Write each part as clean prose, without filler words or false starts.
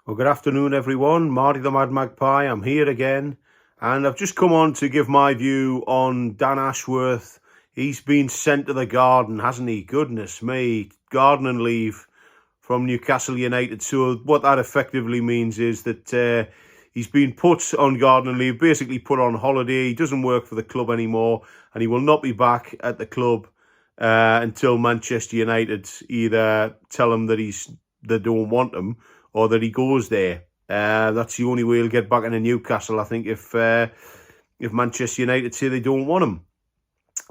Well, good afternoon, everyone. Marty the Mad Magpie. I'm here again, and I've just come on to give my view on Dan Ashworth. He's been sent to the garden, hasn't he? Goodness me, gardening leave from Newcastle United. So what that effectively means is that he's been put on gardening leave, basically put on holiday. He doesn't work for the club anymore, and he will not be back at the club until Manchester United either tell him that they don't want him, or that he goes there. That's the only way he'll get back into Newcastle, I think, if Manchester United say they don't want him.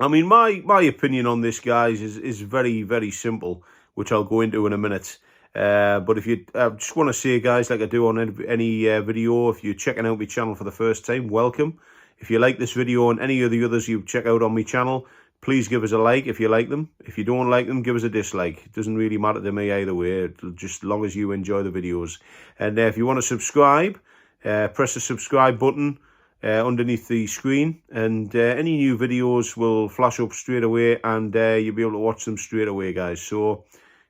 I mean, my opinion on this, guys, is very, very simple, which I'll go into in a minute. But if you just want to say, guys, like I do on any video, if you're checking out my channel for the first time, welcome. If you like this video and any of the others you check out on my channel, please give us a like if you like them. If you don't like them, give us a dislike. It doesn't really matter to me either way, just as long as you enjoy the videos. And if you want to subscribe, press the subscribe button underneath the screen, and any new videos will flash up straight away, and you'll be able to watch them straight away, guys. So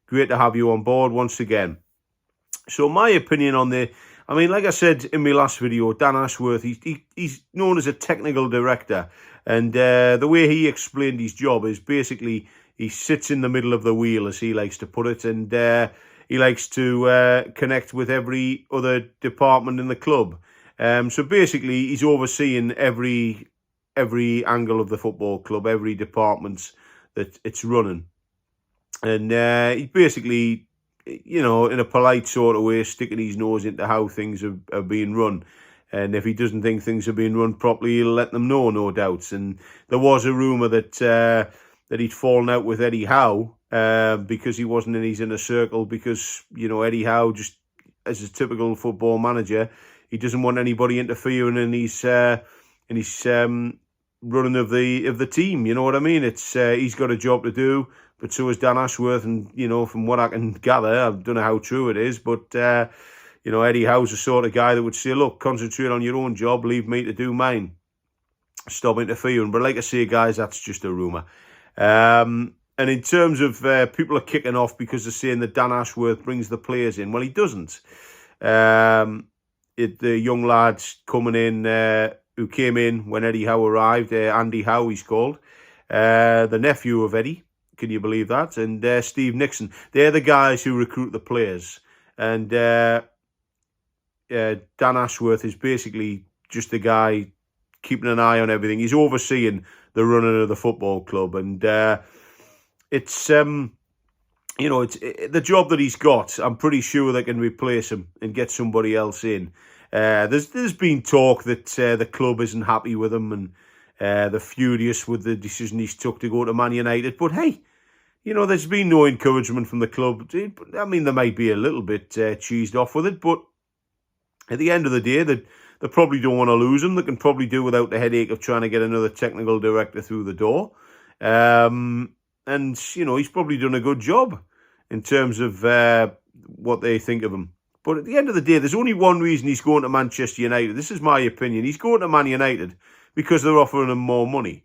great to have you on board once again. So my opinion on I mean, like I said in my last video, Dan Ashworth, he's known as a technical director. And the way he explained his job is basically he sits in the middle of the wheel, as he likes to put it. And he likes to connect with every other department in the club. So basically, he's overseeing every angle of the football club, every department that it's running. And he basically, you know, in a polite sort of way, sticking his nose into how things are being run. And if he doesn't think things are being run properly, he'll let them know, no doubts. And there was a rumour that he'd fallen out with Eddie Howe because he wasn't in his inner circle, because, you know, Eddie Howe, just as a typical football manager, he doesn't want anybody interfering in his running of the team. You know what I mean? It's he's got a job to do, but so is Dan Ashworth. And, you know, from what I can gather, I don't know how true it is, but you know, Eddie Howe's the sort of guy that would say, look, concentrate on your own job, leave me to do mine. Stop interfering. But like I say, guys, that's just a rumour. And in terms of people are kicking off because they're saying that Dan Ashworth brings the players in. Well, he doesn't. The young lads coming in, who came in when Eddie Howe arrived, Andy Howe he's called, the nephew of Eddie, can you believe that? And Steve Nixon, they're the guys who recruit the players. And Dan Ashworth is basically just the guy keeping an eye on everything. He's overseeing the running of the football club, and it's you know, it's the job that he's got. I'm pretty sure they can replace him and get somebody else in. There's been talk that the club isn't happy with him, and they're furious with the decision he's took to go to Man United. But hey, you know, there's been no encouragement from the club. I mean, they might be a little bit cheesed off with it, but at the end of the day, they probably don't want to lose him. They can probably do without the headache of trying to get another technical director through the door. And, you know, he's probably done a good job in terms of what they think of him. But at the end of the day, there's only one reason he's going to Manchester United. This is my opinion. He's going to Man United because they're offering him more money.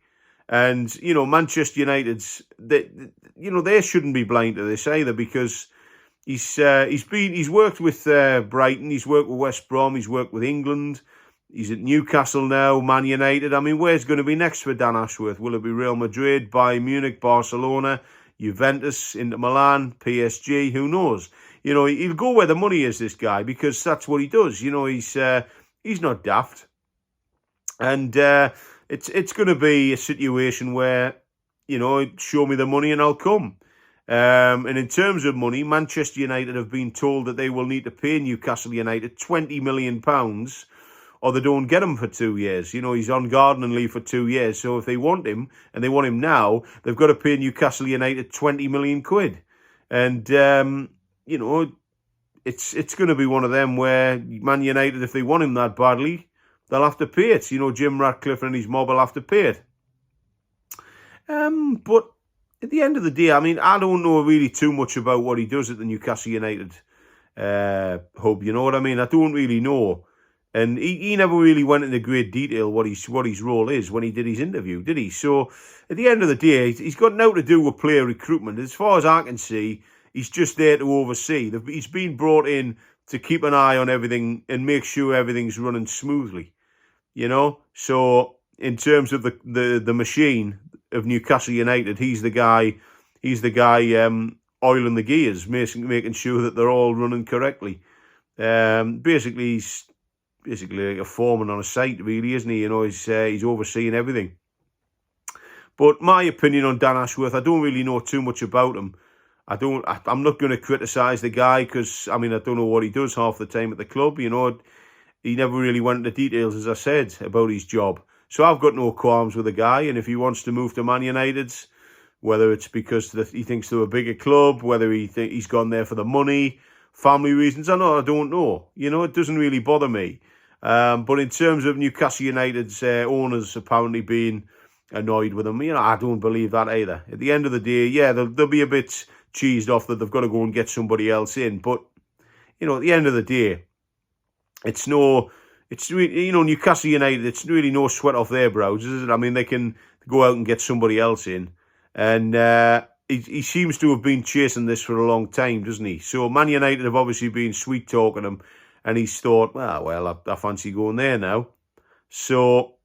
And, you know, Manchester United's, they shouldn't be blind to this either, because he's worked with Brighton, he's worked with West Brom, he's worked with England, he's at Newcastle now, Man United. I mean, where's going to be next for Dan Ashworth? Will it be Real Madrid, Bayern Munich, Barcelona, Juventus, Inter Milan, PSG? Who knows? You know, he'll go where the money is, this guy, because that's what he does. You know, he's not daft, and it's going to be a situation where, you know, show me the money and I'll come. And in terms of money, Manchester United have been told that they will need to pay Newcastle United £20 million, or they don't get him for 2 years. You know, he's on gardening leave for 2 years. So if they want him, and they want him now, they've got to pay Newcastle United 20 million quid. And, you know, it's going to be one of them where Man United, if they want him that badly, they'll have to pay it. You know, Jim Ratcliffe and his mob will have to pay it. But at the end of the day, I mean, I don't know really too much about what he does at the Newcastle United hub. You know what I mean? I don't really know. And he never really went into great detail what his role is when he did his interview, did he? So at the end of the day, he's got now to do with player recruitment. As far as I can see, he's just there to oversee. He's been brought in to keep an eye on everything and make sure everything's running smoothly, you know. So in terms of the machine of Newcastle United, he's the guy oiling the gears, making sure that they're all running correctly. Basically, he's like a foreman on a site, really, isn't he? You know, he's overseeing everything. But my opinion on Dan Ashworth, I don't really know too much about him. I'm not going to criticise the guy because, I mean, I don't know what he does half the time at the club. You know, he never really went into details, as I said, about his job. So I've got no qualms with the guy. And if he wants to move to Man United, whether it's because he thinks they're a bigger club, whether he's gone there for the money, family reasons, I don't know. You know, it doesn't really bother me. But in terms of Newcastle United's owners apparently being annoyed with him, you know, I don't believe that either. At the end of the day, yeah, they'll be a bit cheesed off that they've got to go and get somebody else in. But, you know, at the end of the day, you know, Newcastle United, it's really no sweat off their brows, is it? I mean, they can go out and get somebody else in. And he seems to have been chasing this for a long time, doesn't he? So Man United have obviously been sweet-talking him, and he's thought, well, I fancy going there now. So,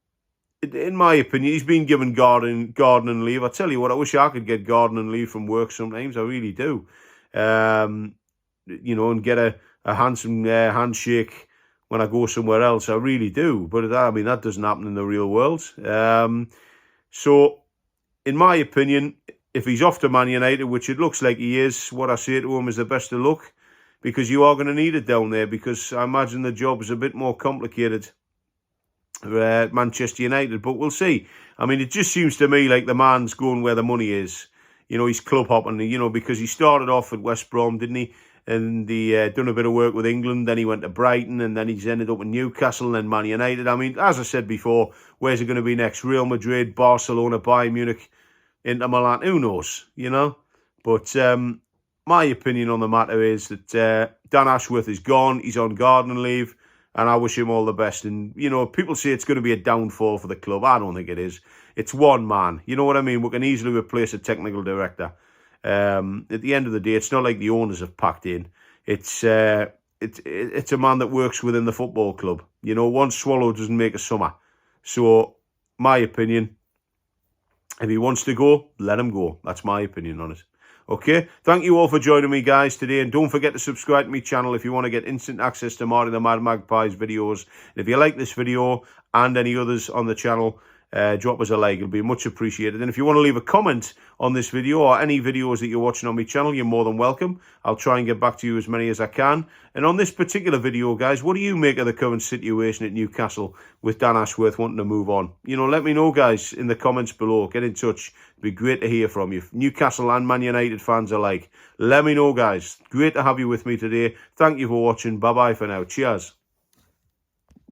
in my opinion, he's been given gardening leave. I tell you what, I wish I could get gardening leave from work sometimes. I really do. You know, and get a handsome handshake when I go somewhere else. I really do. But, I mean, that doesn't happen in the real world. So, in my opinion, if he's off to Man United, which it looks like he is, what I say to him is the best of luck, because you are going to need it down there, because I imagine the job is a bit more complicated at Manchester United, but we'll see. I mean, it just seems to me like the man's going where the money is. You know, he's club hopping, you know, because he started off at West Brom, didn't he? And he done a bit of work with England, then he went to Brighton, and then he's ended up in Newcastle and then Man United. I mean, as I said before, where's it going to be next? Real Madrid, Barcelona, Bayern Munich, Inter Milan, who knows, you know? But my opinion on the matter is that Dan Ashworth is gone, he's on gardening leave, and I wish him all the best. And, you know, people say it's going to be a downfall for the club. I don't think it is. It's one man. You know what I mean? We can easily replace a technical director. At the end of the day, it's not like the owners have packed in. It's a man that works within the football club. You know, one swallow doesn't make a summer. So, my opinion, if he wants to go, let him go. That's my opinion on it. Okay, thank you all for joining me, guys, today. And don't forget to subscribe to my channel if you want to get instant access to Marty the Mad Magpie's videos. And if you like this video and any others on the channel, drop us a like. It'll be much appreciated. And if you want to leave a comment on this video or any videos that you're watching on my channel, you're more than welcome. I'll try and get back to you as many as I can. And on this particular video, guys, what do you make of the current situation at Newcastle with Dan Ashworth wanting to move on? You know, let me know, guys, in the comments below. Get in touch. It'd be great to hear from you. Newcastle and Man United fans alike. Let me know, guys. Great to have you with me today. Thank you for watching. Bye-bye for now. Cheers.